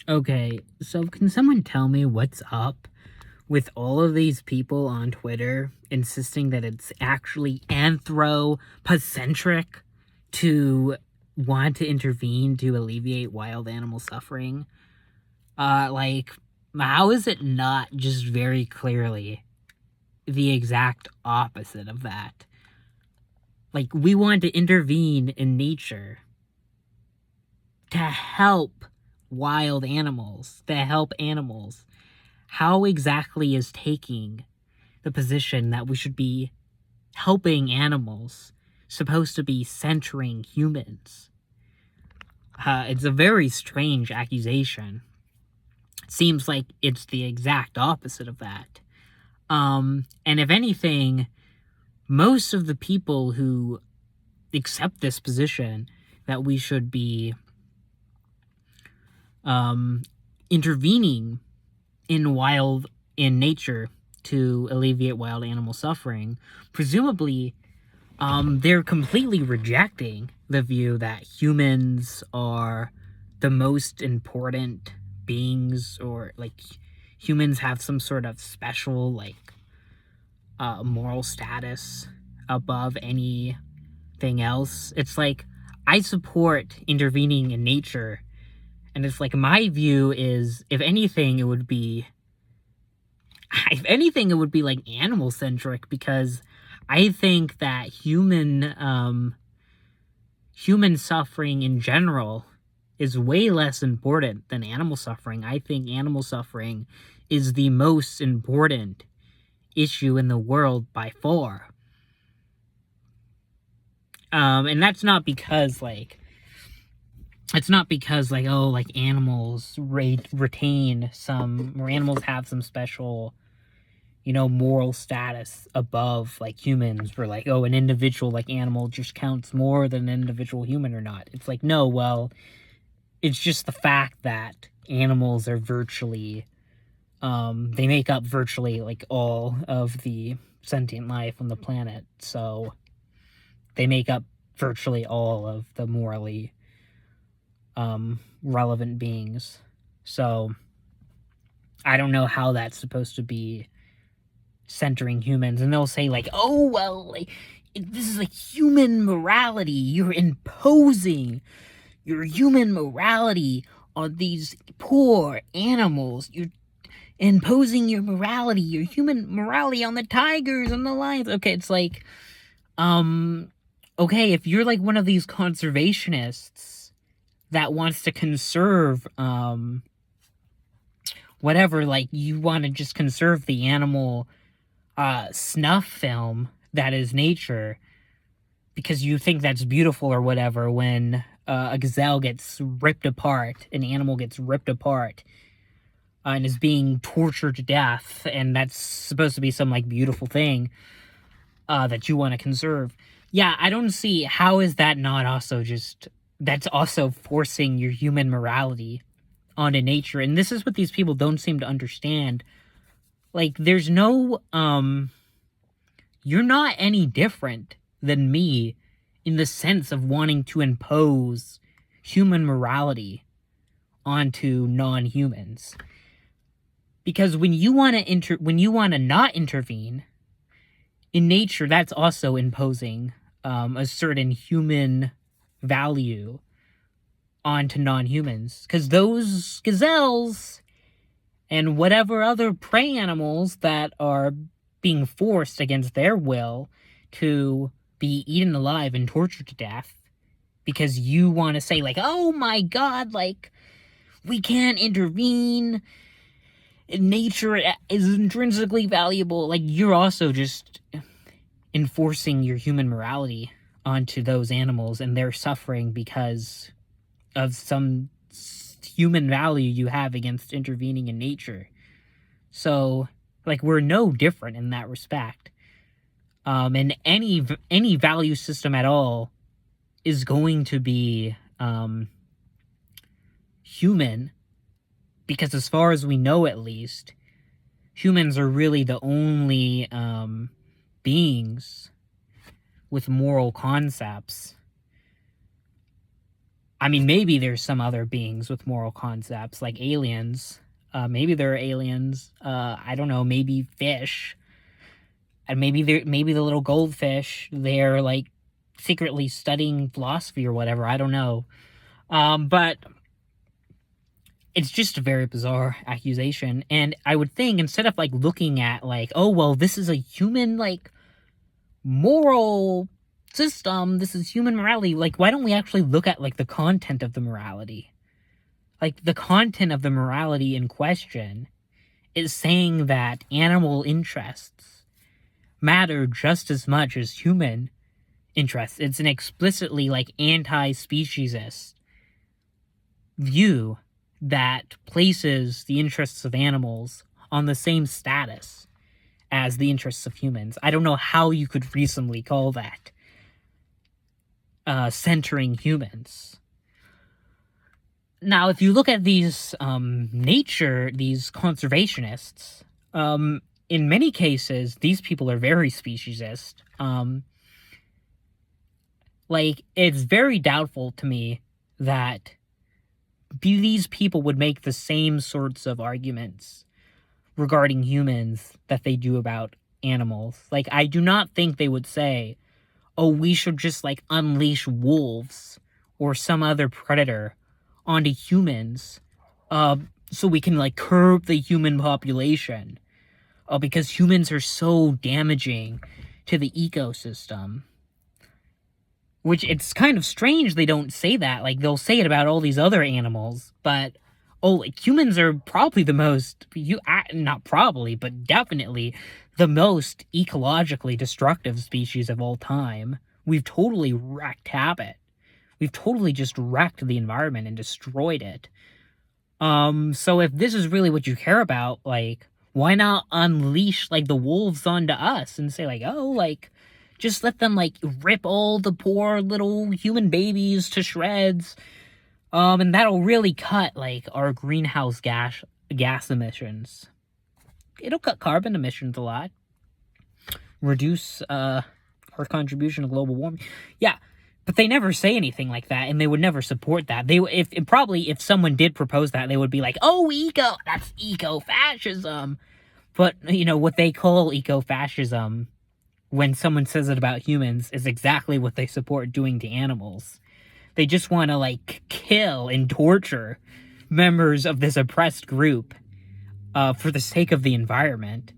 Okay, so can someone tell me what's up with all of these people on Twitter insisting that it's actually anthropocentric to want to intervene to alleviate wild animal suffering? Like, how is it not just very clearly the exact opposite of that? Like, we want to intervene in nature to help wild animals, to help animals. How exactly is taking the position that we should be helping animals supposed to be centering humans? It's a very strange accusation. It seems like it's the exact opposite of that. And if anything, most of the people who accept this position that we should be intervening in nature to alleviate wild animal suffering, presumably they're completely rejecting the view that humans are the most important beings, or like humans have some sort of special moral status above anything else. It's like, I support intervening in nature, and it's like, my view is, if anything it would be like animal centric, because I think that human suffering in general is way less important than animal suffering. I think animal suffering is the most important issue in the world by far. And that's not because animals retain some, or animals have some special, moral status above like humans, where like, oh, an individual like animal just counts more than an individual human or not. It's like, no, well, it's just the fact that animals are virtually, they make up virtually like all of the sentient life on the planet. So they make up virtually all of the morally relevant beings. So I don't know how that's supposed to be centering humans. And they'll say like, oh, well, like, this is like human morality. You're imposing your human morality on these poor animals. You're imposing your human morality on the tigers and the lions. Okay, it's like, okay, if you're like one of these conservationists that wants to conserve, whatever, like, you want to just conserve the animal snuff film that is nature because you think that's beautiful or whatever, when a gazelle gets ripped apart, an animal gets ripped apart and is being tortured to death, and that's supposed to be some like beautiful thing that you want to conserve. Yeah, I don't see how is that not also just, that's also forcing your human morality onto nature. And this is what these people don't seem to understand. Like, there's no you're not any different than me in the sense of wanting to impose human morality onto non-humans. Because when you want to not intervene in nature, that's also imposing a certain human value onto non-humans. Because those gazelles and whatever other prey animals that are being forced against their will to be eaten alive and tortured to death because you want to say like, oh my god, like, we can't intervene, nature is intrinsically valuable. Like, you're also just enforcing your human morality onto those animals, and they're suffering because of some human value you have against intervening in nature. So, like, we're no different in that respect. And any value system at all is going to be human, because as far as we know, at least, humans are really the only beings with moral concepts. I mean, maybe there's some other beings with moral concepts, like aliens. Maybe there are aliens. I don't know. Maybe fish, and maybe the little goldfish. They're like secretly studying philosophy or whatever. I don't know. But it's just a very bizarre accusation, and I would think instead of like looking at like, oh well, this is a human like moral system, this is human morality, like why don't we actually look at like the content of the morality? Like the content of the morality in question is saying that animal interests matter just as much as human interests. It's an explicitly like anti-speciesist view that places the interests of animals on the same status as the interests of humans. I don't know how you could reasonably call that centering humans. Now, if you look at these these conservationists, in many cases, these people are very speciesist. Like, it's very doubtful to me that these people would make the same sorts of arguments regarding humans that they do about animals. Like, I do not think they would say, oh, we should just, like, unleash wolves or some other predator onto humans, so we can, like, curb the human population, because humans are so damaging to the ecosystem. Which, it's kind of strange they don't say that. Like, they'll say it about all these other animals, but, oh, like, humans are probably the most, not probably, but definitely the most ecologically destructive species of all time. We've totally wreaked havoc. We've totally just wrecked the environment and destroyed it. So if this is really what you care about, like, why not unleash, like, the wolves onto us and say, like, oh, like, just let them, like, rip all the poor little human babies to shreds. And that'll really cut, like, our greenhouse gas emissions. It'll cut carbon emissions a lot. Reduce, our contribution to global warming. Yeah, but they never say anything like that, and they would never support that. If someone did propose that, they would be like, oh, that's eco-fascism. But, you know, what they call eco-fascism, when someone says it about humans, is exactly what they support doing to animals. They just want to, like, kill and torture members of this oppressed group for the sake of the environment.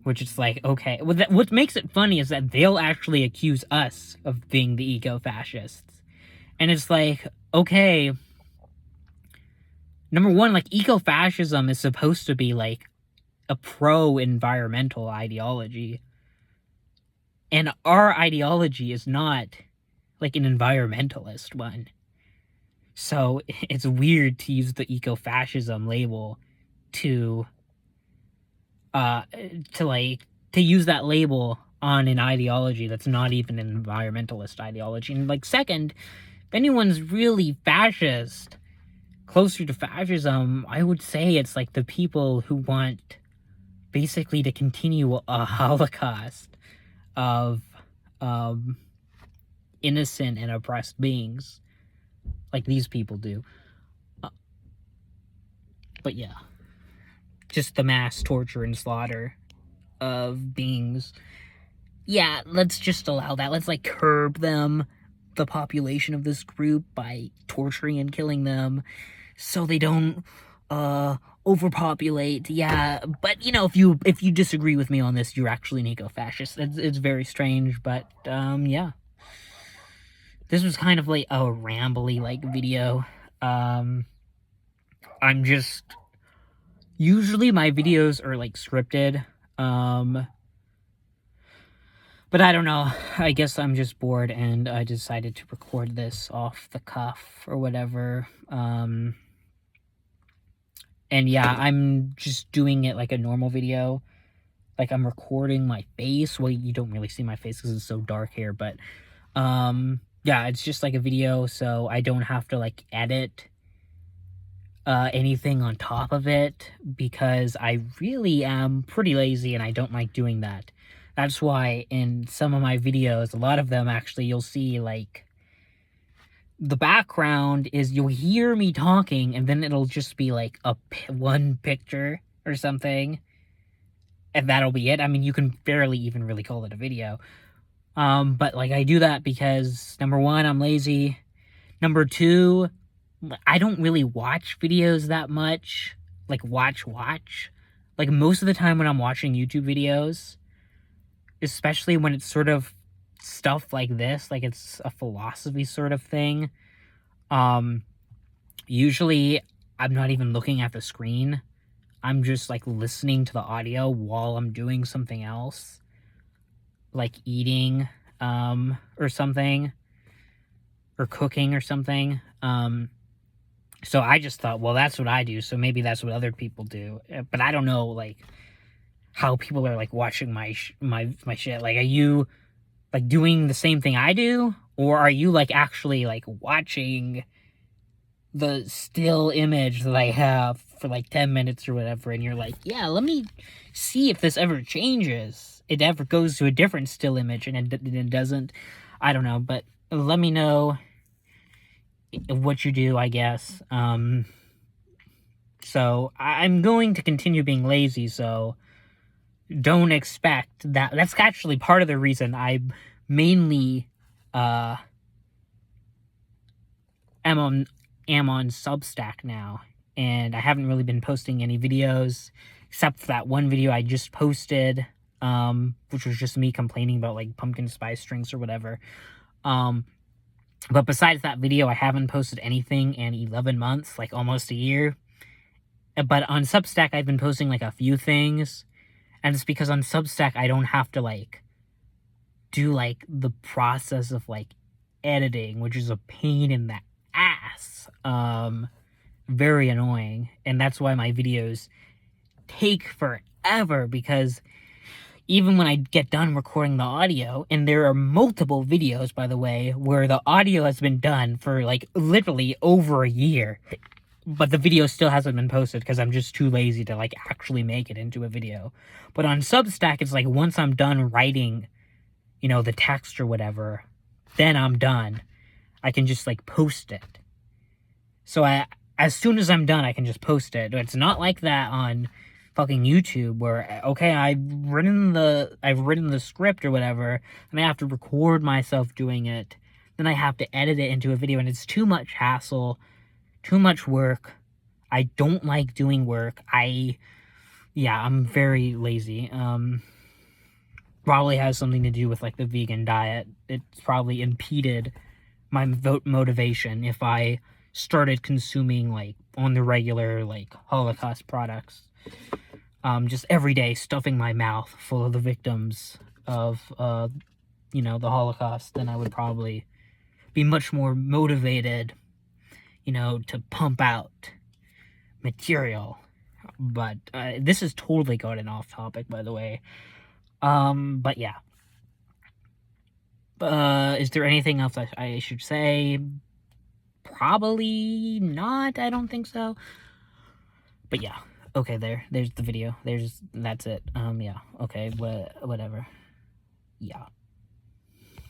Which is like, okay. What makes it funny is that they'll actually accuse us of being the eco-fascists. And it's like, okay, number one, like, eco-fascism is supposed to be, like, a pro-environmental ideology. And our ideology is not, like, an environmentalist one. So it's weird to use the eco-fascism label to use that label on an ideology that's not even an environmentalist ideology. And, like, second, if anyone's really fascist, closer to fascism, I would say it's, like, the people who want basically to continue a holocaust of innocent and oppressed beings, like these people do. But yeah, just the mass torture and slaughter of beings. Yeah, let's just allow that. Let's, like, curb them, the population of this group, by torturing and killing them so they don't overpopulate. Yeah, but, you know, if you disagree with me on this, you're actually an eco-fascist. It's very strange, but yeah, this was kind of like a rambly, like, video. I'm just, usually my videos are, like, scripted, but I don't know, I guess I'm just bored and I decided to record this off the cuff or whatever. And yeah, I'm just doing it like a normal video. Like, I'm recording my face. Well, you don't really see my face because it's so dark here, but yeah, it's just like a video, so I don't have to, like, edit anything on top of it, because I really am pretty lazy and I don't like doing that. That's why in some of my videos, a lot of them actually, you'll see, like, the background is you'll hear me talking, and then it'll just be like one picture or something, and that'll be it. I mean, you can barely even really call it a video. But like I do that because number one, I'm lazy. Number two, I don't really watch videos that much. Like watch. Like most of the time when I'm watching YouTube videos, especially when it's sort of stuff like this, like it's a philosophy sort of thing, usually I'm not even looking at the screen. I'm just like listening to the audio while I'm doing something else, like eating, or something, or cooking or something. So I just thought, well, that's what I do, so maybe that's what other people do. But I don't know, like, how people are, like, watching my shit. Like, are you, like, doing the same thing I do? Or are you, like, actually, like, watching the still image that I have for, like, 10 minutes or whatever, and you're like, yeah, let me see if this ever changes. It ever goes to a different still image, and it doesn't. I don't know, but let me know what you do, I guess. So I'm going to continue being lazy, so don't expect that. That's actually part of the reason I mainly am on Substack now, and I haven't really been posting any videos except for that one video I just posted, which was just me complaining about like pumpkin spice drinks or whatever. But besides that video, I haven't posted anything in 11 months, like almost a year. But on Substack, I've been posting like a few things, and it's because on Substack, I don't have to like do like the process of like editing, which is a pain in the ass. Very annoying, and that's why my videos take forever, because even when I get done recording the audio, and there are multiple videos, by the way, where the audio has been done for, like, literally over a year, but the video still hasn't been posted because I'm just too lazy to, like, actually make it into a video. But on Substack, it's like, once I'm done writing, you know, the text or whatever, then I'm done. I can just, like, post it. So as soon as I'm done, I can just post it. It's not like that on fucking YouTube, where, okay, I've written the script or whatever, and I have to record myself doing it, then I have to edit it into a video, and it's too much hassle, too much work. I don't like doing work. I'm very lazy. Probably has something to do with, like, the vegan diet. It's probably impeded my motivation if I started consuming, like, on the regular, like, Holocaust products. Just every day stuffing my mouth full of the victims of, you know, the Holocaust, then I would probably be much more motivated, you know, to pump out material. But this has totally gotten off topic, by the way. But yeah. Is there anything else I should say? Probably not. I don't think so. But yeah. Okay, there's the video. That's it. Yeah. Okay, whatever. Yeah.